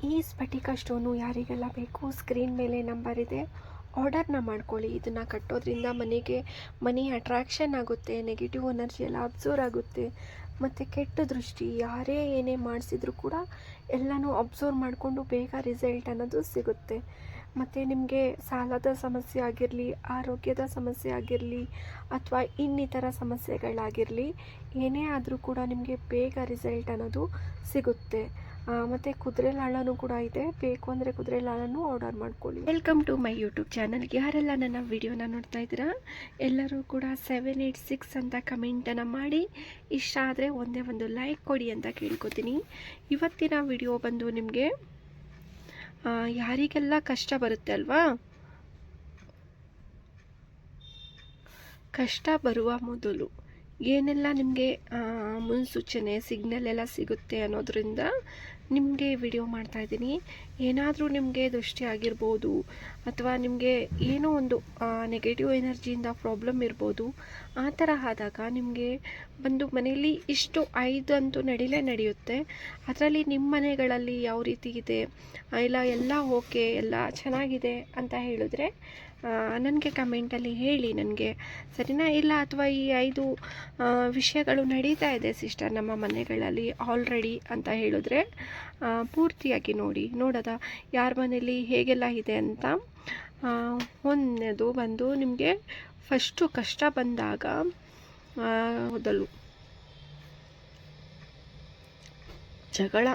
ಈ ಸ್ಫಟಿಕ ಸ್ಟೋನು ಯಾರಿಗೆಲ್ಲ ಬೇಕು ಸ್ಕ್ರೀನ್ ಮೇಲೆ ನಂಬರ್ ಇದೆ, ಆರ್ಡರ್ನ ಮಾಡ್ಕೊಳ್ಳಿ. ಇದನ್ನು ಕಟ್ಟೋದ್ರಿಂದ ಮನಿ ಅಟ್ರಾಕ್ಷನ್ ಆಗುತ್ತೆ, ನೆಗೆಟಿವ್ ಎನರ್ಜಿ ಎಲ್ಲ ಅಬ್ಸರ್ವ್ ಆಗುತ್ತೆ. ಮತ್ತು ಕೆಟ್ಟ ದೃಷ್ಟಿ ಯಾರೇ ಏನೇ ಮಾಡಿಸಿದ್ರು ಕೂಡ ಎಲ್ಲನೂ ಅಬ್ಸರ್ವ್ ಮಾಡಿಕೊಂಡು ಬೇಗ ರಿಸಲ್ಟ್ ಅನ್ನೋದು ಸಿಗುತ್ತೆ. ಮತ್ತು ನಿಮಗೆ ಸಾಲದ ಸಮಸ್ಯೆ ಆಗಿರಲಿ, ಆರೋಗ್ಯದ ಸಮಸ್ಯೆ ಆಗಿರಲಿ, ಅಥವಾ ಇನ್ನಿತರ ಸಮಸ್ಯೆಗಳಾಗಿರಲಿ, ಏನೇ ಆದರೂ ಕೂಡ ನಿಮಗೆ ಬೇಗ ರಿಸಲ್ಟ್ ಅನ್ನೋದು ಸಿಗುತ್ತೆ. ಮತ್ತು ಕುದುರೆ ಲಾಳನೂ ಕೂಡ ಇದೆ, ಬೇಕು ಅಂದರೆ ಕುದುರೆ ಲಾಳನೂ ಆರ್ಡರ್ ಮಾಡ್ಕೊಳ್ಳಿ. Welcome to my YouTube channel. ಯಾರೆಲ್ಲ ನನ್ನ ವಿಡಿಯೋನ ನೋಡ್ತಾ ಇದ್ದೀರಾ ಎಲ್ಲರೂ ಕೂಡ 786 ಅಂತ ಕಮೆಂಟನ್ನು ಮಾಡಿ, ಇಷ್ಟ ಆದರೆ ಒಂದೇ ಒಂದು ಲೈಕ್ ಕೊಡಿ ಅಂತ ಕೇಳ್ಕೊತೀನಿ. ಇವತ್ತಿನ ವಿಡಿಯೋ ಬಂದು ನಿಮಗೆ ಯಾರಿಗೆಲ್ಲ ಕಷ್ಟ ಬರುತ್ತೆ ಅಲ್ವಾ, ಕಷ್ಟ ಬರುವ ಮೊದಲು ಏನೆಲ್ಲ ನಿಮಗೆ ಮುನ್ಸೂಚನೆ ಸಿಗ್ನಲ್ ಎಲ್ಲ ಸಿಗುತ್ತೆ ಅನ್ನೋದ್ರಿಂದ ನಿಮಗೆ ವಿಡಿಯೋ ಮಾಡ್ತಾಯಿದ್ದೀನಿ. ಏನಾದರೂ ನಿಮಗೆ ದೃಷ್ಟಿ ಆಗಿರ್ಬೋದು, ಅಥವಾ ನಿಮಗೆ ಏನೋ ಒಂದು ನೆಗೆಟಿವ್ ಎನರ್ಜಿಯಿಂದ ಪ್ರಾಬ್ಲಮ್ ಇರ್ಬೋದು. ಆ ಥರ ಆದಾಗ ನಿಮಗೆ ಬಂದು ಮನೆಯಲ್ಲಿ ಇಷ್ಟು 5 ಅಂತೂ ನಡೆಯುತ್ತೆ. ಅದರಲ್ಲಿ ನಿಮ್ಮ ಮನೆಗಳಲ್ಲಿ ಯಾವ ರೀತಿ ಇದೆ, ಎಲ್ಲ ಓಕೆ, ಎಲ್ಲ ಚೆನ್ನಾಗಿದೆ ಅಂತ ಹೇಳಿದ್ರೆ ನನಗೆ ಕಮೆಂಟಲ್ಲಿ ಹೇಳಿ ನನಗೆ, ಸರಿನಾ? ಇಲ್ಲ ಅಥವಾ ಈ 5 ವಿಷಯಗಳು ನಡೀತಾ ಇದೆ ಸಿಸ್ಟರ್ ನಮ್ಮ ಮನೆಗಳಲ್ಲಿ ಆಲ್ರೆಡಿ ಅಂತ ಹೇಳಿದ್ರೆ ಪೂರ್ತಿಯಾಗಿ ನೋಡೋದ ಯಾರ ಮನೇಲಿ ಹೇಗೆಲ್ಲ ಇದೆ ಅಂತ. ಒಂದನೇದು ಬಂದು ನಿಮಗೆ ಫಸ್ಟು ಕಷ್ಟ ಬಂದಾಗ ಮೊದಲು ಜಗಳ,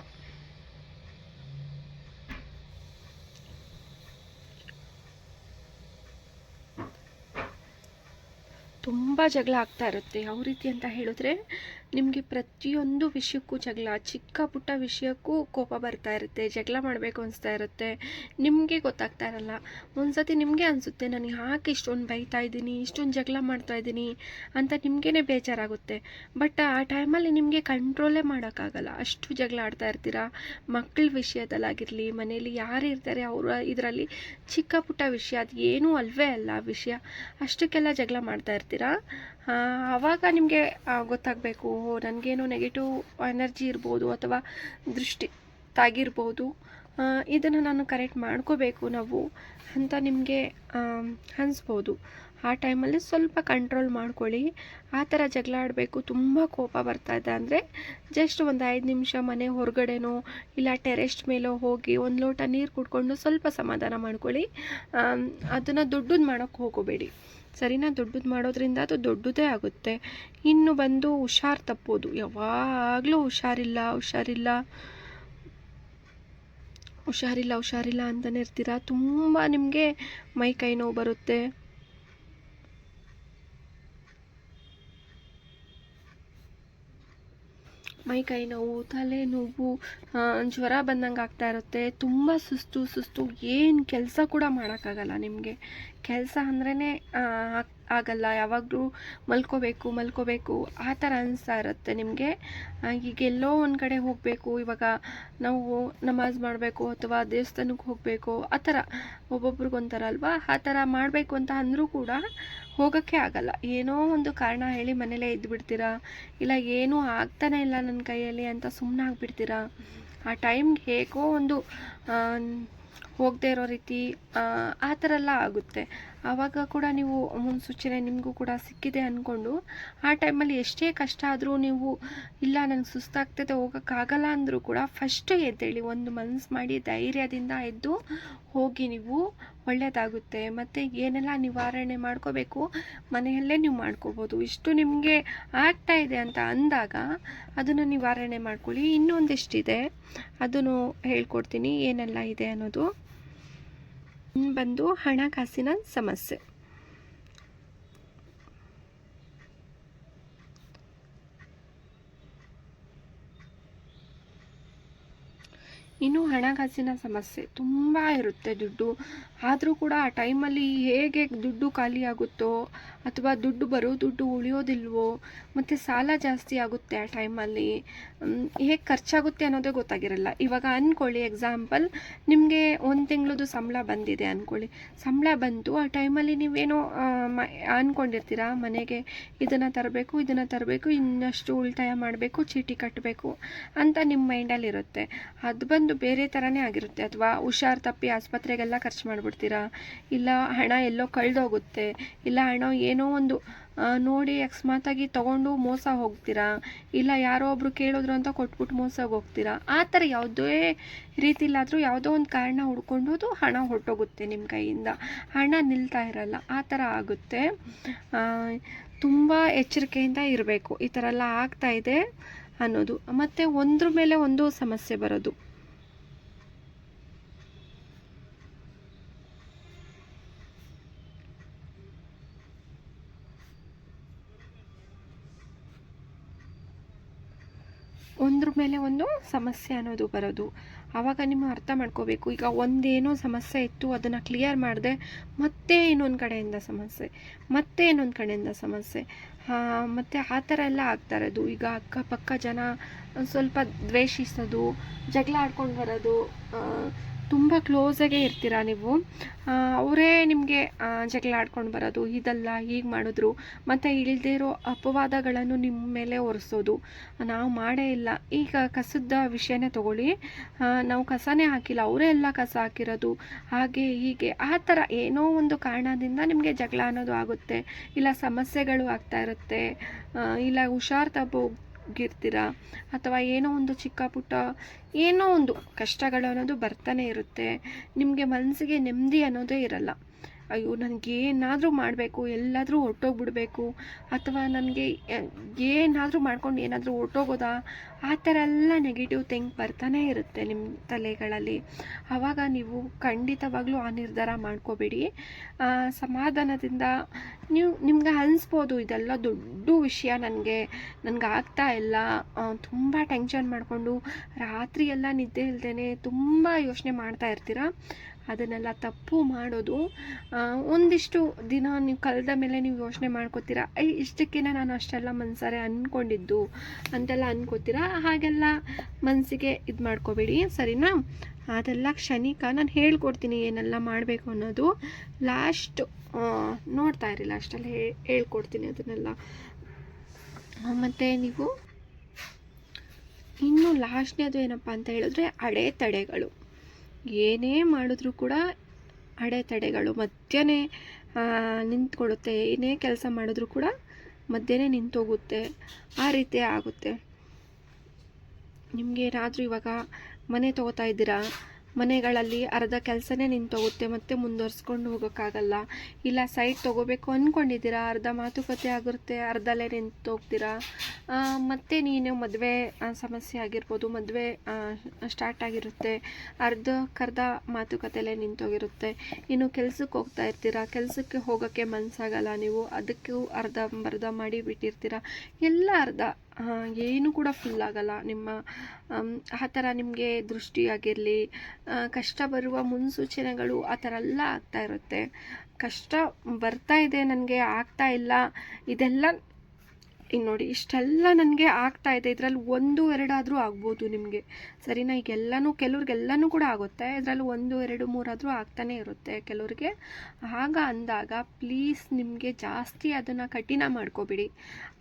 ತುಂಬ ಜಗಳ ಆಗ್ತಾ ಇರುತ್ತೆ. ಯಾವ ರೀತಿ ಅಂತ ಹೇಳಿದ್ರೆ ನಿಮಗೆ ಪ್ರತಿಯೊಂದು ವಿಷಯಕ್ಕೂ ಜಗಳ, ಚಿಕ್ಕ ಪುಟ್ಟ ವಿಷಯಕ್ಕೂ ಕೋಪ ಬರ್ತಾ ಇರುತ್ತೆ, ಜಗಳ ಮಾಡಬೇಕು ಅನಿಸ್ತಾ ಇರುತ್ತೆ. ನಿಮಗೆ ಗೊತ್ತಾಗ್ತಾ ಇರಲ್ಲ. ಒಂದ್ಸತಿ ನಿಮಗೆ ಅನಿಸುತ್ತೆ ನಾನು ಯಾಕೆ ಇಷ್ಟೊಂದು ಬೈತಾ ಇದ್ದೀನಿ, ಇಷ್ಟೊಂದು ಜಗಳ ಮಾಡ್ತಾ ಇದ್ದೀನಿ ಅಂತ ನಿಮಗೇ ಬೇಜಾರಾಗುತ್ತೆ. ಬಟ್ ಆ ಟೈಮಲ್ಲಿ ನಿಮಗೆ ಕಂಟ್ರೋಲೇ ಮಾಡೋಕ್ಕಾಗಲ್ಲ, ಅಷ್ಟು ಜಗಳ ಆಡ್ತಾ ಇರ್ತೀರ. ಮಕ್ಕಳ ವಿಷಯದಲ್ಲಾಗಿರಲಿ, ಮನೇಲಿ ಯಾರು ಇರ್ತಾರೆ ಅವರ ಇದರಲ್ಲಿ ಚಿಕ್ಕ ಪುಟ್ಟ ವಿಷಯ, ಅದು ಏನೂ ಅಲ್ವೇ ಅಲ್ಲ ವಿಷಯ, ಅಷ್ಟಕ್ಕೆಲ್ಲ ಜಗಳ ಮಾಡ್ತಾ ಇರ್ತೀರ. ಆವಾಗ ನಿಮಗೆ ಗೊತ್ತಾಗಬೇಕು, ನನಗೇನೋ ನೆಗೆಟಿವ್ ಎನರ್ಜಿ ಇರ್ಬೋದು ಅಥವಾ ದೃಷ್ಟಿ ತಾಗಿರ್ಬೋದು, ಇದನ್ನು ನಾನು ಕರೆಕ್ಟ್ ಮಾಡ್ಕೋಬೇಕು ನಾವು ಅಂತ ನಿಮಗೆ ಅನಿಸ್ಬೋದು. ಆ ಟೈಮಲ್ಲಿ ಸ್ವಲ್ಪ ಕಂಟ್ರೋಲ್ ಮಾಡ್ಕೊಳ್ಳಿ. ಆ ಥರ ಜಗಳ ಆಡಬೇಕು, ತುಂಬ ಕೋಪ ಬರ್ತಾ ಇದೆ ಅಂದರೆ ಜಸ್ಟ್ ಒಂದು 5 ನಿಮಿಷ ಮನೆ ಹೊರಗಡೆನೋ ಇಲ್ಲ ಟೆರೆಸ್ಟ್ ಮೇಲೋ ಹೋಗಿ ಒಂದು ಲೋಟ ನೀರು ಕುಡ್ಕೊಂಡು ಸ್ವಲ್ಪ ಸಮಾಧಾನ ಮಾಡ್ಕೊಳ್ಳಿ. ಅದನ್ನು ದೊಡ್ಡದು ಮಾಡೋಕ್ಕೆ ಹೋಗಬೇಡಿ, ಸರಿನಾ? ದೊಡ್ಡದು ಮಾಡೋದ್ರಿಂದ ಅದು ದೊಡ್ಡದೇ ಆಗುತ್ತೆ. ಇನ್ನು ಬಂದು ಹುಷಾರು ತಪ್ಪೋದು, ಯಾವಾಗಲೂ ಹುಷಾರಿಲ್ಲ ಅಂತಲೇ ಇರ್ತೀರ. ತುಂಬ ನಿಮಗೆ ಮೈ ಕೈ ನೋವು ಬರುತ್ತೆ, ಮೈ ಕೈ ನೋವು, ತಲೆ ನೋವು, ಜ್ವರ ಬಂದಂಗೆ ಆಗ್ತಾ ಇರುತ್ತೆ. ತುಂಬ ಸುಸ್ತು, ಏನು ಕೆಲಸ ಕೂಡ ಮಾಡೋಕ್ಕಾಗಲ್ಲ ನಿಮಗೆ. ಕೆಲಸ ಅಂದ್ರೇ ಆಗಲ್ಲ, ಯಾವಾಗಲೂ ಮಲ್ಕೋಬೇಕು ಆ ಥರ ಅನಿಸ್ತಾ ಇರುತ್ತೆ ನಿಮಗೆ. ಈಗ ಎಲ್ಲೋ ಒಂದು ಕಡೆ ಹೋಗಬೇಕು, ಇವಾಗ ನಾವು ನಮಾಜ್ ಮಾಡಬೇಕು ಅಥವಾ ದೇವಸ್ಥಾನಕ್ಕೆ ಹೋಗಬೇಕು, ಆ ಥರ ಒಬ್ಬೊಬ್ರಿಗೊಂಥರ ಅಲ್ವಾ, ಆ ಥರ ಮಾಡಬೇಕು ಅಂತ ಅಂದರೂ ಕೂಡ ಹೋಗೋಕ್ಕೆ ಆಗಲ್ಲ. ಏನೋ ಒಂದು ಕಾರಣ ಹೇಳಿ ಮನೇಲೇ ಇದ್ದುಬಿಡ್ತೀರಾ, ಇಲ್ಲ ಏನೂ ಆಗ್ತಾನೆ ಇಲ್ಲ ನನ್ನ ಕೈಯಲ್ಲಿ ಅಂತ ಸುಮ್ಮನೆ ಆಗಿಬಿಡ್ತೀರಾ. ಆ ಟೈಮ್ಗೆ ಹೇಗೋ ಒಂದು ಹೋಗದೇ ಇರೋ ರೀತಿ ಆ ಥರ ಎಲ್ಲ ಆಗುತ್ತೆ. ಆವಾಗ ಕೂಡ ನೀವು ಮುನ್ಸೂಚನೆ ನಿಮಗೂ ಕೂಡ ಸಿಕ್ಕಿದೆ ಅಂದ್ಕೊಂಡು ಆ ಟೈಮಲ್ಲಿ ಎಷ್ಟೇ ಕಷ್ಟ ಆದರೂ ನೀವು ಇಲ್ಲ ನನಗೆ ಸುಸ್ತಾಗ್ತದೆ ಹೋಗೋಕ್ಕಾಗಲ್ಲ ಅಂದರೂ ಕೂಡ ಫಸ್ಟ್ ಎದ್ದೇಳಿ, ಒಂದು ಮನಸ್ಸು ಮಾಡಿ ಧೈರ್ಯದಿಂದ ಎದ್ದು ಹೋಗಿ, ನೀವು ಒಳ್ಳೆಯದಾಗುತ್ತೆ. ಮತ್ತು ಏನೆಲ್ಲ ನಿವಾರಣೆ ಮಾಡ್ಕೋಬೇಕು ಮನೆಯಲ್ಲೇ ನೀವು ಮಾಡ್ಕೋಬೋದು. ಇಷ್ಟು ನಿಮಗೆ ಆಗ್ತಾ ಇದೆ ಅಂತ ಅಂದಾಗ ಅದನ್ನು ನಿವಾರಣೆ ಮಾಡ್ಕೊಳ್ಳಿ. ಇನ್ನೊಂದಿಷ್ಟಿದೆ, ಅದನ್ನು ಹೇಳ್ಕೊಡ್ತೀನಿ ಏನೆಲ್ಲ ಇದೆ ಅನ್ನೋದು. ಬಂದು ಹಣಕಾಸಿನ ಸಮಸ್ಯೆ, ಇನ್ನು ಹಣಕಾಸಿನ ಸಮಸ್ಯೆ ತುಂಬ ಇರುತ್ತೆ. ದುಡ್ಡು ಆದರೂ ಕೂಡ ಆ ಟೈಮಲ್ಲಿ ಹೇಗೆ ದುಡ್ಡು ಖಾಲಿ ಆಗುತ್ತೋ ಅಥವಾ ದುಡ್ಡು ಉಳಿಯೋದಿಲ್ವೋ, ಮತ್ತು ಸಾಲ ಜಾಸ್ತಿ ಆಗುತ್ತೆ ಆ ಟೈಮಲ್ಲಿ, ಹೇಗೆ ಖರ್ಚಾಗುತ್ತೆ ಅನ್ನೋದೇ ಗೊತ್ತಾಗಿರಲ್ಲ. ಇವಾಗ ಅಂದ್ಕೊಳ್ಳಿ, ಎಕ್ಸಾಂಪಲ್ ನಿಮಗೆ 1 ತಿಂಗಳದ್ದು ಸಂಬಳ ಬಂದಿದೆ ಅಂದ್ಕೊಳ್ಳಿ. ಸಂಬಳ ಬಂತು, ಆ ಟೈಮಲ್ಲಿ ನೀವೇನೋ ಅಂದ್ಕೊಂಡಿರ್ತೀರ ಮನೆಗೆ ಇದನ್ನು ತರಬೇಕು, ಇನ್ನಷ್ಟು ಉಳಿತಾಯ ಮಾಡಬೇಕು, ಚೀಟಿ ಕಟ್ಟಬೇಕು ಅಂತ ನಿಮ್ಮ ಮೈಂಡಲ್ಲಿರುತ್ತೆ. ಅದು ಬಂದು ಒಂದು ಬೇರೆ ಥರನೇ ಆಗಿರುತ್ತೆ. ಅಥವಾ ಹುಷಾರು ತಪ್ಪಿ ಆಸ್ಪತ್ರೆಗೆಲ್ಲ ಖರ್ಚು ಮಾಡಿಬಿಡ್ತೀರಾ, ಇಲ್ಲ ಹಣ ಎಲ್ಲೋ ಕಳೆದೋಗುತ್ತೆ, ಇಲ್ಲ ಹಣ ಏನೋ ಒಂದು ನೋಡಿ ಅಕಸ್ಮಾತಾಗಿ ತೊಗೊಂಡು ಮೋಸ ಹೋಗ್ತೀರಾ, ಇಲ್ಲ ಯಾರೋ ಒಬ್ಬರು ಕೇಳಿದ್ರು ಅಂತ ಕೊಟ್ಬಿಟ್ಟು ಮೋಸ ಹೋಗ್ತೀರಾ. ಆ ಥರ ಯಾವುದೇ ರೀತಿಲಾದರೂ ಯಾವುದೋ ಒಂದು ಕಾರಣ ಹುಡ್ಕೊಂಡು ಹಣ ಹೊರಟೋಗುತ್ತೆ ನಿಮ್ಮ ಕೈಯಿಂದ, ಹಣ ನಿಲ್ತಾ ಇರಲ್ಲ, ಆ ಥರ ಆಗುತ್ತೆ. ತುಂಬ ಎಚ್ಚರಿಕೆಯಿಂದ ಇರಬೇಕು ಈ ಥರ ಎಲ್ಲ ಆಗ್ತಾ ಇದೆ ಅನ್ನೋದು. ಮತ್ತು ಒಂದ್ರ ಮೇಲೆ ಒಂದು ಸಮಸ್ಯೆ ಬರೋದು. ಒಂದ್ರ ಮೇಲೆ ಒಂದು ಸಮಸ್ಯೆ ಅನ್ನೋದು ಬರೋದು. ಆವಾಗ ನೀವು ಅರ್ಥ ಮಾಡ್ಕೋಬೇಕು, ಈಗ ಒಂದೇನೋ ಸಮಸ್ಯೆ ಇತ್ತು, ಅದನ್ನು ಕ್ಲಿಯರ್ ಮಾಡಿದೆ, ಮತ್ತೆ ಇನ್ನೊಂದು ಕಡೆಯಿಂದ ಸಮಸ್ಯೆ, ಮತ್ತೆ ಇನ್ನೊಂದು ಕಡೆಯಿಂದ ಸಮಸ್ಯೆ, ಮತ್ತು ಆ ಥರ ಎಲ್ಲ ಆಗ್ತಾ ಇರೋದು. ಈಗ ಅಕ್ಕಪಕ್ಕ ಜನ ಸ್ವಲ್ಪ ದ್ವೇಷಿಸೋದು, ಜಗಳ ಆಡ್ಕೊಂಡು ಬರೋದು, ತುಂಬ ಕ್ಲೋಸಾಗೇ ಇರ್ತೀರಾ ನೀವು, ಅವರೇ ನಿಮಗೆ ಜಗಳ ಆಡ್ಕೊಂಡು ಬರೋದು, ಇದಲ್ಲ ಹೀಗೆ ಮಾಡಿದ್ರು, ಮತ್ತು ಇಲ್ಲದೇ ಇರೋ ಅಪವಾದಗಳನ್ನು ನಿಮ್ಮ ಮೇಲೆ ಹೊರಿಸೋದು, ನಾವು ಮಾಡೇ ಇಲ್ಲ. ಈಗ ಕಸದ ವಿಷಯನೇ ತಗೊಳ್ಳಿ, ನಾವು ಕಸನೇ ಹಾಕಿಲ್ಲ, ಅವರೇ ಎಲ್ಲ ಕಸ ಹಾಕಿರೋದು, ಹಾಗೆ ಹೀಗೆ ಆ ಥರ ಏನೋ ಒಂದು ಕಾರಣದಿಂದ ನಿಮಗೆ ಜಗಳ ಅನ್ನೋದು ಆಗುತ್ತೆ, ಇಲ್ಲ ಸಮಸ್ಯೆಗಳು ಆಗ್ತಾ ಇರುತ್ತೆ, ಇಲ್ಲ ಹುಷಾರು ತಪ್ಪೋಗಿರ್ತೀರ, ಅಥವಾ ಏನೋ ಒಂದು ಚಿಕ್ಕ ಪುಟ್ಟ ಏನೋ ಒಂದು ಕಷ್ಟಗಳು ಅನ್ನೋದು ಬರ್ತಾನೆ ಇರುತ್ತೆ. ನಿಮಗೆ ಮನಸ್ಸಿಗೆ ನೆಮ್ಮದಿ ಅನ್ನೋದೇ ಇರಲ್ಲ. ಅಯ್ಯೋ ನನಗೇನಾದರೂ ಮಾಡಬೇಕು, ಎಲ್ಲಾದರೂ ಹೊರ್ಟೋಗ್ಬಿಡ್ಬೇಕು, ಅಥವಾ ನನಗೆ ಏನಾದರೂ ಮಾಡ್ಕೊಂಡು ಏನಾದರೂ ಹೊರ್ಟೋಗೋದಾ, ಆ ಥರ ಎಲ್ಲ ನೆಗೆಟಿವ್ ಥಿಂಕ್ ಬರ್ತಾನೆ ಇರುತ್ತೆ ನಿಮ್ಮ ತಲೆಗಳಲ್ಲಿ. ಆವಾಗ ನೀವು ಖಂಡಿತವಾಗ್ಲೂ ಆ ನಿರ್ಧಾರ ಮಾಡ್ಕೋಬೇಡಿ. ಸಮಾಧಾನದಿಂದ ನಿಮ್ಗೆ ಅನಿಸ್ಬೋದು ಇದೆಲ್ಲ ದೊಡ್ಡ ವಿಷಯ, ನನಗೆ ಆಗ್ತಾ ಇಲ್ಲ, ತುಂಬ ಟೆನ್ಷನ್ ಮಾಡಿಕೊಂಡು ರಾತ್ರಿ ಎಲ್ಲ ನಿದ್ದೆ ಇಲ್ದೇ ತುಂಬ ಯೋಚನೆ ಮಾಡ್ತಾ ಇರ್ತೀರ. ಅದನ್ನೆಲ್ಲ ತಪ್ಪು ಮಾಡೋದು. ಒಂದಿಷ್ಟು ದಿನ ನೀವು ಕಳೆದ ಮೇಲೆ ನೀವು ಯೋಚನೆ ಮಾಡ್ಕೋತೀರ, ಇಷ್ಟಕ್ಕಿಂತ ನಾನು ಅಷ್ಟೆಲ್ಲ ಮನಸಾರೆ ಅಂದ್ಕೊಂಡಿದ್ದು ಅಂತೆಲ್ಲ ಅನ್ಕೋತೀರ. ಹಾಗೆಲ್ಲ ಮನಸ್ಸಿಗೆ ಇದು ಮಾಡ್ಕೋಬೇಡಿ, ಸರಿನಾ? ಅದೆಲ್ಲ ಕ್ಷಣಿಕ. ನಾನು ಹೇಳ್ಕೊಡ್ತೀನಿ ಏನೆಲ್ಲ ಮಾಡಬೇಕು ಅನ್ನೋದು. ಲಾಸ್ಟ್ ನೋಡ್ತಾ ಇರಿ, ಲಾಸ್ಟಲ್ಲಿ ಹೇಳ್ಕೊಡ್ತೀನಿ ಅದನ್ನೆಲ್ಲ. ಮತ್ತು ನೀವು ಇನ್ನು ಲಾಸ್ಟ್ನೇದು ಏನಪ್ಪ ಅಂತ ಹೇಳಿದ್ರೆ ಅಡೆತಡೆಗಳು. ಏನೇ ಮಾಡಿದ್ರೂ ಕೂಡ ಅಡೆತಡೆಗಳು ಮಧ್ಯನೇ ನಿಂತ್ಕೊಳ್ಳುತ್ತೆ. ಏನೇ ಕೆಲಸ ಮಾಡಿದ್ರೂ ಕೂಡ ಮಧ್ಯನೇ ನಿಂತೋಗುತ್ತೆ, ಆ ರೀತಿ ಆಗುತ್ತೆ. ನಿಮಗೆ ಏನಾದರೂ ಇವಾಗ ಮನೆ ತೊಗೋತಾ ಇದ್ದೀರಾ, ಮನೆಗಳಲ್ಲಿ ಅರ್ಧ ಕೆಲಸನೇ ನಿಂತೋಗುತ್ತೆ, ಮತ್ತೆ ಮುಂದುವರ್ಸ್ಕೊಂಡು ಹೋಗೋಕ್ಕಾಗಲ್ಲ. ಇಲ್ಲ ಸೈಟ್ ತೊಗೋಬೇಕು ಅಂದ್ಕೊಂಡಿದ್ದೀರಾ, ಅರ್ಧ ಮಾತುಕತೆ ಆಗಿರುತ್ತೆ, ಅರ್ಧಲ್ಲೇ ನಿಂತೋಗ್ತೀರಾ. ಮತ್ತು ನೀನು ಮದುವೆ ಸಮಸ್ಯೆ ಆಗಿರ್ಬೋದು, ಮದುವೆ ಸ್ಟಾರ್ಟ್ ಆಗಿರುತ್ತೆ, ಅರ್ಧಕ್ಕರ್ಧ ಮಾತುಕತೆಯಲ್ಲೇ ನಿಂತೋಗಿರುತ್ತೆ. ಇನ್ನು ಕೆಲ್ಸಕ್ಕೆ ಹೋಗ್ತಾ ಇರ್ತೀರಾ, ಕೆಲಸಕ್ಕೆ ಹೋಗೋಕ್ಕೆ ಮನಸ್ಸಾಗಲ್ಲ, ನೀವು ಅದಕ್ಕೂ ಅರ್ಧಂಬರ್ಧ ಮಾಡಿ ಬಿಟ್ಟಿರ್ತೀರ, ಎಲ್ಲ ಅರ್ಧ, ಏನು ಕೂಡ ಫುಲ್ ಆಗಲ್ಲ ನಿಮ್ಮ. ಆ ಥರ ನಿಮಗೆ ದೃಷ್ಟಿ ಆಗಿರಲಿ, ಕಷ್ಟ ಬರುವ ಮುನ್ಸೂಚನೆಗಳು ಆ ಥರ ಎಲ್ಲ ಆಗ್ತಾ ಇರುತ್ತೆ. ಕಷ್ಟ ಬರ್ತಾ ಇದೆ, ನನಗೆ ಆಗ್ತಾ ಇಲ್ಲ, ಇದೆಲ್ಲ ಇನ್ನು ನೋಡಿ ಇಷ್ಟೆಲ್ಲ ನನಗೆ ಆಗ್ತಾ ಇದೆ, ಇದರಲ್ಲಿ 1-2 ಆಗ್ಬೋದು ನಿಮಗೆ, ಸರಿನಾ? ಈಗ ಎಲ್ಲನೂ ಕೆಲವ್ರಿಗೆಲ್ಲನೂ ಕೂಡ ಆಗುತ್ತೆ, ಇದರಲ್ಲಿ 1-2-3 ಆಗ್ತಾನೆ ಇರುತ್ತೆ ಕೆಲವ್ರಿಗೆ. ಆಗ ಅಂದಾಗ ಪ್ಲೀಸ್ ನಿಮಗೆ ಜಾಸ್ತಿ ಅದನ್ನು ಕಠಿಣ ಮಾಡ್ಕೋಬಿಡಿ.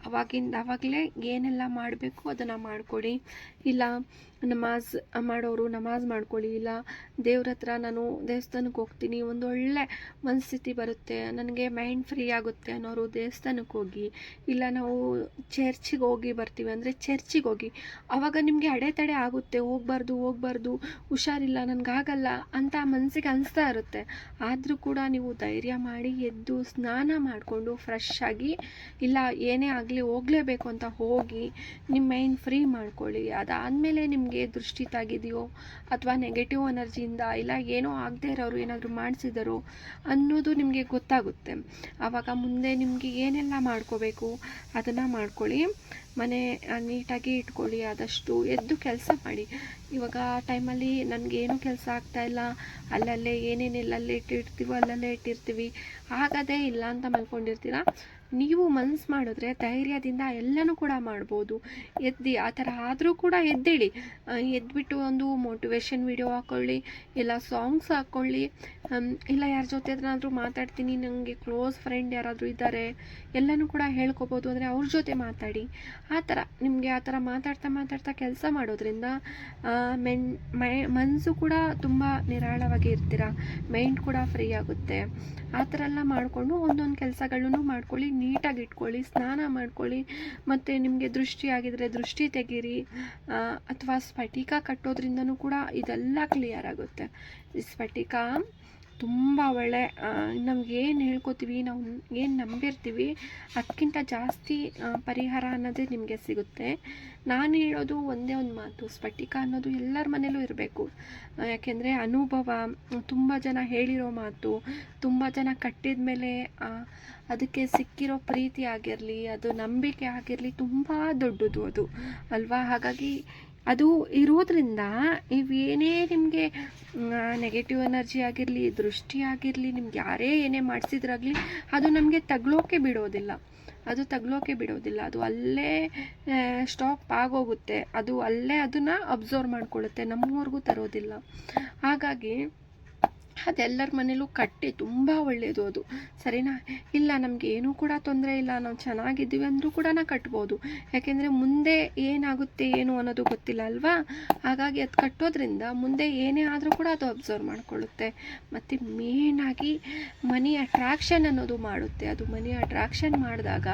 ಆವಾಗಲೇ ಏನೆಲ್ಲ ಮಾಡಬೇಕು ಅದನ್ನು ಮಾಡಿಕೊಡಿ. ಇಲ್ಲ ನಮಾಜ್ ಮಾಡೋರು ನಮಾಜ್ ಮಾಡ್ಕೊಳ್ಳಿ, ಇಲ್ಲ ದೇವ್ರ ಹತ್ರ ನಾನು ದೇವಸ್ಥಾನಕ್ಕೆ ಹೋಗ್ತೀನಿ, ಒಂದೊಳ್ಳೆ ಮನಸ್ಥಿತಿ ಬರುತ್ತೆ, ನನಗೆ ಮೈಂಡ್ ಫ್ರೀ ಆಗುತ್ತೆ ಅನ್ನೋರು ದೇವಸ್ಥಾನಕ್ಕೆ ಹೋಗಿ, ಇಲ್ಲ ನಾವು ಚರ್ಚಿಗೆ ಹೋಗಿ ಬರ್ತೀವಿ ಅಂದರೆ ಚರ್ಚಿಗೆ ಹೋಗಿ. ಆವಾಗ ನಿಮಗೆ ಅಡೆತಡೆ ಆಗುತ್ತೆ, ಹೋಗ್ಬಾರ್ದು, ಹುಷಾರಿಲ್ಲ, ನನಗಾಗಲ್ಲ ಅಂತ ಮನಸ್ಸಿಗೆ ಅನಿಸ್ತಾ ಇರುತ್ತೆ. ಆದರೂ ಕೂಡ ನೀವು ಧೈರ್ಯ ಮಾಡಿ ಎದ್ದು ಸ್ನಾನ ಮಾಡಿಕೊಂಡು ಫ್ರೆಶ್ ಆಗಿ, ಇಲ್ಲ ಏನೇ ಆಗಲಿ ಹೋಗಲೇಬೇಕು ಅಂತ ಹೋಗಿ ನಿಮ್ಮ ಮೈಂಡ್ ಫ್ರೀ ಮಾಡ್ಕೊಳ್ಳಿ. ಅದಾದಮೇಲೆ ನಿಮಗೆ ದೃಷ್ಟಿ ತಾಗಿದೆಯೋ ಅಥವಾ ನೆಗೆಟಿವ್ ಎನರ್ಜಿಯಿಂದ ಇಲ್ಲ ಏನೋ ಆಗದೆ ಇರೋರು ಏನಾದರೂ ಮಾಡಿಸಿದಾರೋ ಅನ್ನೋದು ನಿಮಗೆ ಗೊತ್ತಾಗುತ್ತೆ. ಆವಾಗ ಮುಂದೆ ನಿಮಗೆ ಏನೆಲ್ಲ ಮಾಡ್ಕೋಬೇಕು ಅದನ್ನು ಮಾಡ್ಕೊಳ್ಳಿ. ಮನೆ ನೀಟಾಗಿ ಇಟ್ಕೊಳ್ಳಿ, ಆದಷ್ಟು ಎದ್ದು ಕೆಲಸ ಮಾಡಿ. ಇವಾಗ ಟೈಮಲ್ಲಿ ನನಗೇನು ಕೆಲಸ ಆಗ್ತಾಯಿಲ್ಲ, ಅಲ್ಲಲ್ಲೇ ಏನೇನೆಲ್ಲಲ್ಲೇ ಇಟ್ಟಿರ್ತೀವೋ ಅಲ್ಲಲ್ಲೇ ಇಟ್ಟಿರ್ತೀವಿ, ಆಗದೇ ಇಲ್ಲ ಅಂತ ಮಲ್ಕೊಂಡಿರ್ತೀರ. ನೀವು ಮನಸ್ಸು ಮಾಡಿದ್ರೆ ಧೈರ್ಯದಿಂದ ಎಲ್ಲನೂ ಕೂಡ ಮಾಡ್ಬೋದು. ಆ ಥರ ಆದರೂ ಕೂಡ ಎದ್ದೇಳಿ, ಎದ್ಬಿಟ್ಟು ಒಂದು ಮೋಟಿವೇಶನ್ ವಿಡಿಯೋ ಹಾಕ್ಕೊಳ್ಳಿ, ಇಲ್ಲ ಸಾಂಗ್ಸ್ ಹಾಕ್ಕೊಳ್ಳಿ, ಇಲ್ಲ ಯಾರ ಜೊತೆ ಏನಾದರೂ ಮಾತಾಡ್ತೀನಿ, ನನಗೆ ಕ್ಲೋಸ್ ಫ್ರೆಂಡ್ ಯಾರಾದರೂ ಇದ್ದಾರೆ, ಎಲ್ಲನೂ ಕೂಡ ಹೇಳ್ಕೊಬೋದು ಅಂದರೆ ಅವ್ರ ಜೊತೆ ಮಾತಾಡಿ. ಆ ಥರ ನಿಮಗೆ ಆ ಥರ ಮಾತಾಡ್ತಾ ಕೆಲಸ ಮಾಡೋದ್ರಿಂದ ಮನಸ್ಸು ಕೂಡ ತುಂಬ ನಿರಾಳವಾಗಿ ಇರ್ತೀರ, ಮೈಂಡ್ ಕೂಡ ಫ್ರೀ ಆಗುತ್ತೆ. ಆ ಥರ ಎಲ್ಲ ಮಾಡಿಕೊಂಡು ಒಂದೊಂದು ಕೆಲಸಗಳನ್ನು ಮಾಡ್ಕೊಳ್ಳಿ, ನೀಟಾಗಿ ಇಟ್ಕೊಳ್ಳಿ, ಸ್ನಾನ ಮಾಡ್ಕೊಳ್ಳಿ. ಮತ್ತು ನಿಮಗೆ ದೃಷ್ಟಿ ಆಗಿದರೆ ದೃಷ್ಟಿ ತೆಗೀರಿ, ಅಥವಾ ಸ್ಫಟಿಕ ಕಟ್ಟೋದ್ರಿಂದನೂ ಕೂಡ ಇದೆಲ್ಲ ಕ್ಲಿಯರ್ ಆಗುತ್ತೆ. ಈ ಸ್ಫಟಿಕ ತುಂಬ ಒಳ್ಳೆ, ನಮ್ಗೇನು ಹೇಳ್ಕೊತೀವಿ, ನಾವು ಏನು ನಂಬಿರ್ತೀವಿ ಅದಕ್ಕಿಂತ ಜಾಸ್ತಿ ಪರಿಹಾರ ಅನ್ನೋದೇ ನಿಮಗೆ ಸಿಗುತ್ತೆ. ನಾನು ಹೇಳೋದು ಒಂದೇ ಒಂದು ಮಾತು, ಸ್ಫಟಿಕ ಅನ್ನೋದು ಎಲ್ಲರ ಮನೇಲೂ ಇರಬೇಕು. ಯಾಕೆಂದರೆ ಅನುಭವ, ತುಂಬ ಜನ ಹೇಳಿರೋ ಮಾತು, ತುಂಬ ಜನ ಕಟ್ಟಿದ ಮೇಲೆ ಅದಕ್ಕೆ ಸಿಕ್ಕಿರೋ ಪ್ರೀತಿ ಆಗಿರಲಿ, ಅದು ನಂಬಿಕೆ ಆಗಿರಲಿ, ತುಂಬ ದೊಡ್ಡದು ಅದು ಅಲ್ವಾ. ಹಾಗಾಗಿ ಅದು ಇರೋದ್ರಿಂದ ಇವೇನೇ ನಿಮಗೆ ನೆಗೆಟಿವ್ ಎನರ್ಜಿ ಆಗಿರಲಿ, ದೃಷ್ಟಿ ಆಗಿರಲಿ, ನಿಮ್ಗೆ ಯಾರೇ ಏನೇ ಮಾಡಿಸಿದ್ರಾಗಲಿ ಅದು ನಮಗೆ ತಗ್ಲೋಕೆ ಬಿಡೋದಿಲ್ಲ. ಅದು ಅಲ್ಲೇ ಸ್ಟಾಪ್ ಆಗೋಗುತ್ತೆ. ಅದು ಅಲ್ಲೇ ಅದನ್ನು ಅಬ್ಸರ್ವ್ ಮಾಡ್ಕೊಳ್ಳುತ್ತೆ, ನಮ್ಮವರೆಗೂ ತರೋದಿಲ್ಲ. ಹಾಗಾಗಿ ಅದೆಲ್ಲರ ಮನೇಲೂ ಕಟ್ಟಿ ತುಂಬ ಒಳ್ಳೆಯದು ಅದು, ಸರಿನಾ. ಇಲ್ಲ ನಮಗೆ ಏನೂ ಕೂಡ ತೊಂದರೆ ಇಲ್ಲ, ನಾವು ಚೆನ್ನಾಗಿದ್ದೀವಿ ಅಂದರೂ ಕೂಡ ಕಟ್ಬೋದು. ಯಾಕೆಂದರೆ ಮುಂದೆ ಏನಾಗುತ್ತೆ ಏನು ಅನ್ನೋದು ಗೊತ್ತಿಲ್ಲ ಅಲ್ವಾ. ಹಾಗಾಗಿ ಅದು ಕಟ್ಟೋದ್ರಿಂದ ಮುಂದೆ ಏನೇ ಆದರೂ ಕೂಡ ಅದು ಅಬ್ಸರ್ವ್ ಮಾಡಿಕೊಳ್ಳುತ್ತೆ. ಮತ್ತು ಮೇನಾಗಿ ಮನಿ ಅಟ್ರಾಕ್ಷನ್ ಅನ್ನೋದು ಮಾಡುತ್ತೆ. ಅದು ಮನಿ ಅಟ್ರಾಕ್ಷನ್ ಮಾಡಿದಾಗ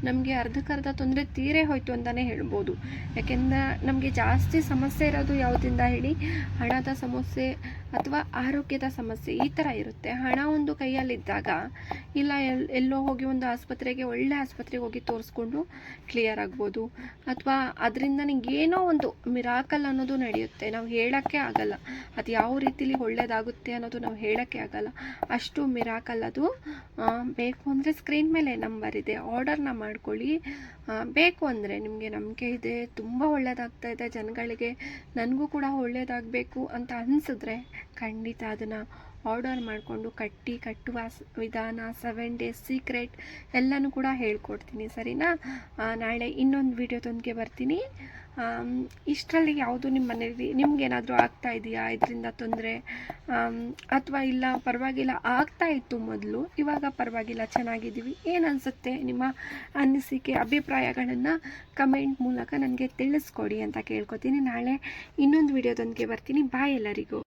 ನಮಗೆ ಅರ್ಧಕ್ಕರ್ಧ ತೊಂದರೆ ತೀರೇ ಹೋಯ್ತು ಅಂತಲೇ ಹೇಳ್ಬೋದು. ಯಾಕೆಂದರೆ ನಮಗೆ ಜಾಸ್ತಿ ಸಮಸ್ಯೆ ಇರೋದು ಯಾವುದರಿಂದ ಹೇಳಿ, ಹಣದ ಸಮಸ್ಯೆ ಅಥವಾ ಆರೋಗ್ಯದ ಸಮಸ್ಯೆ ಈ ಥರ ಇರುತ್ತೆ. ಹಣ ಒಂದು ಕೈಯಲ್ಲಿದ್ದಾಗ, ಇಲ್ಲ ಎಲ್ಲೋ ಹೋಗಿ ಒಂದು ಒಳ್ಳೆ ಆಸ್ಪತ್ರೆಗೆ ಹೋಗಿ ತೋರಿಸ್ಕೊಂಡು ಕ್ಲಿಯರ್ ಆಗ್ಬೋದು. ಅಥವಾ ಅದರಿಂದ ಏನೋ ಒಂದು ಮಿರಾಕಲ್ ಅನ್ನೋದು ನಡೆಯುತ್ತೆ. ನಾವು ಹೇಳೋಕ್ಕೆ ಆಗಲ್ಲ ಅದು ಯಾವ ರೀತಿಲಿ ಒಳ್ಳೇದಾಗುತ್ತೆ ಅನ್ನೋದು ನಾವು ಹೇಳೋಕ್ಕೆ ಆಗಲ್ಲ. ಅಷ್ಟು ಮಿರಾಕಲ್ ಅದು. ಬೇಕು ಅಂದರೆ ಸ್ಕ್ರೀನ್ ಮೇಲೆ ನಂಬರ್ ಇದೆ, ಆರ್ಡರ್ನ ಮಾಡ್ಕೊಳ್ಳಿ. ಬೇಕು ಅಂದರೆ ನಿಮಗೆ ನಂಬಿಕೆ ಇದೆ, ತುಂಬ ಒಳ್ಳೆಯದಾಗ್ತಾ ಇದೆ ಜನಗಳಿಗೆ, ನನಗೂ ಕೂಡ ಒಳ್ಳೆಯದಾಗಬೇಕು ಅಂತ ಅನಿಸಿದ್ರೆ ಖಂಡಿತ ಅದನ್ನು ಆರ್ಡರ್ ಮಾಡಿಕೊಂಡು ಕಟ್ಟುವ ವಿಧಾನ, 7 ಡೇಸ್ ಸೀಕ್ರೆಟ್ ಎಲ್ಲನೂ ಕೂಡ ಹೇಳ್ಕೊಡ್ತೀನಿ, ಸರಿನಾ. ನಾಳೆ ಇನ್ನೊಂದು ವಿಡಿಯೋದೊಂದಿಗೆ ಬರ್ತೀನಿ. ಇಷ್ಟರಲ್ಲಿ ಯಾವುದು ನಿಮ್ಮ ಮನೇಲಿ ನಿಮ್ಗೇನಾದರೂ ಆಗ್ತಾ ಇದೆಯಾ ಇದರಿಂದ ತೊಂದರೆ, ಅಥವಾ ಇಲ್ಲ ಪರವಾಗಿಲ್ಲ ಆಗ್ತಾ ಇತ್ತು ಮೊದಲು, ಇವಾಗ ಪರವಾಗಿಲ್ಲ ಚೆನ್ನಾಗಿದ್ದೀವಿ, ಏನು ಅನಿಸುತ್ತೆ ನಿಮ್ಮ ಅನಿಸಿಕೆ ಅಭಿಪ್ರಾಯಗಳನ್ನು ಕಮೆಂಟ್ ಮೂಲಕ ನನಗೆ ತಿಳಿಸ್ಕೊಡಿ ಅಂತ ಕೇಳ್ಕೊತೀನಿ. ನಾಳೆ ಇನ್ನೊಂದು ವಿಡಿಯೋದೊಂದಿಗೆ ಬರ್ತೀನಿ. ಬಾಯ್ ಎಲ್ಲರಿಗೂ.